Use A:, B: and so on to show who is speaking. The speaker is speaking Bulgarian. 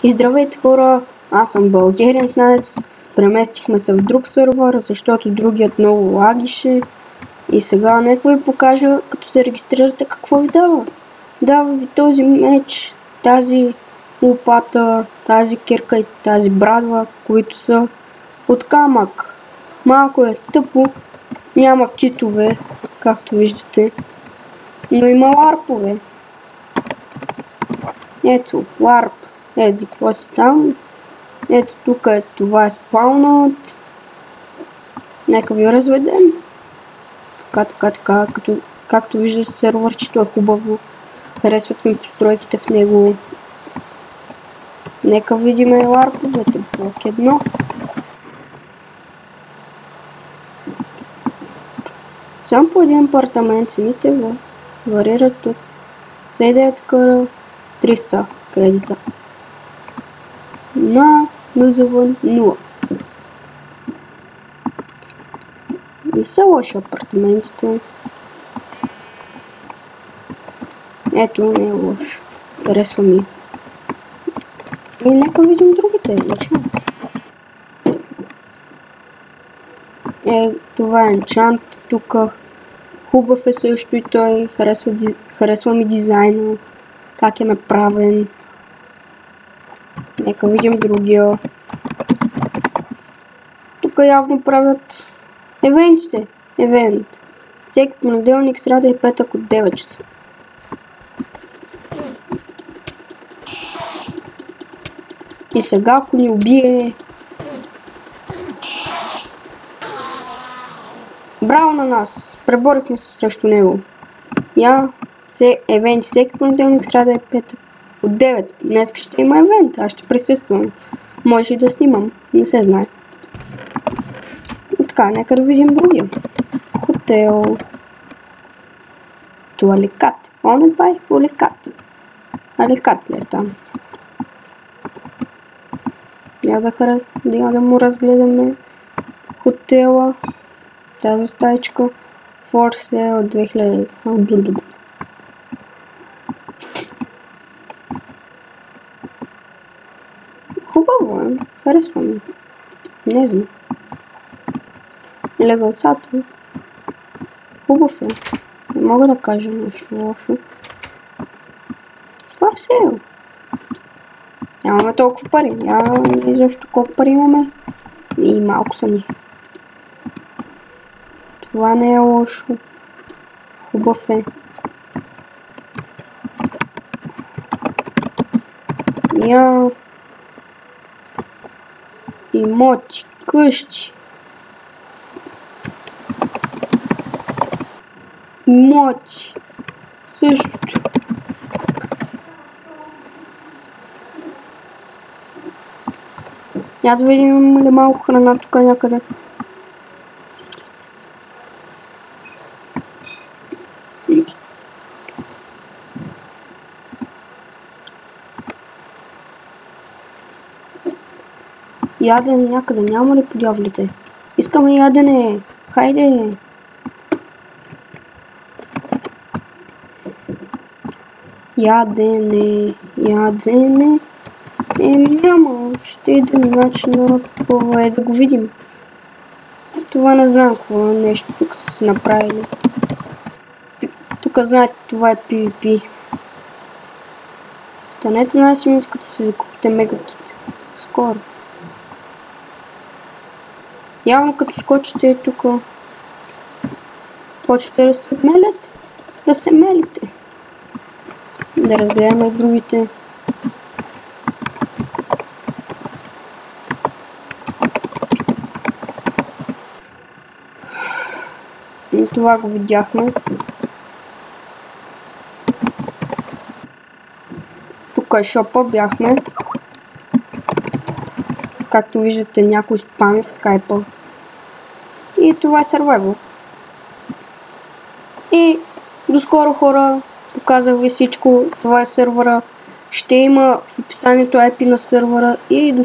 A: И здравейте хора, аз съм Българин знанец. Преместихме се в друг сървър, защото другият много лагише. И сега нека ви покажа, като се регистрирате, какво ви дава. Дава ви този меч, тази лопата, тази кирка и тази брадва, които са от камък. Малко е тъпо, няма китове, както виждате, но има ларпове. Ето, ларп. Еди, какво си там? Ето тук е, това е спаунът. Нека ви разведем. Така, както виждате, сервърчето е хубаво. Харесват ми постройките в него. Нека видим ларповете. Блок 1. Само по един апартамент цените варират тук. 7 къра 300 кредита. На назован 0. Не са лоши апартаментите. Ето, не е лошо. Харесва ми. И нека видим другите. Това е енчант тук. Хубав е също и той. Харесва ми дизайна. Как е направен. Нека видим другия. Тук явно правят евентите. Евент. Всеки понеделник, сряда и петък от 9 часа. И сега, ако ни убие... Браво на нас! Преборихме се срещу него. Евент. Всеки понеделник, сряда и петък от 9. Днес ще има евент. Аз ще присъствам. Може и да снимам. Не се знае. И така, нека да видим другия. Хотел. Туаликат. Owned by Аликат. Аликат ли е там? Я да му разгледаме хотела. Тази стаечка. For sale от 2000. Хубаво е. Харесва ми. Не знам. Легалцата. Хубав е. Не мога да кажа нещо лошо. For sale. Нямаме толкова пари. Не защо колко пари имаме. И малко са ни. Това не е лошо. Хубав е. Имоти, къщи. Имоти. Същото. Я да видим ли малко храна тук някъде. Ядене някъде, няма ли подявлите? Искаме ядене! Хайде! Ядене! Няма! Ще идем начина по да го видим. Това не знам какво нещо тук са си направили. Тук знаете, това е PvP. Станете на SMS, като си закупите мегакит. Скоро. Явно като скочите тук, почвате да се мелят, да се мелите. Да разгледаме другите. И това го видяхме. Тук е шопа, бяхме. Както виждате, някой спами в скайпа. И това е Survival. И доскоро хора, показах ви всичко. Това е сървъра. Ще има в описанието IP на сървъра и до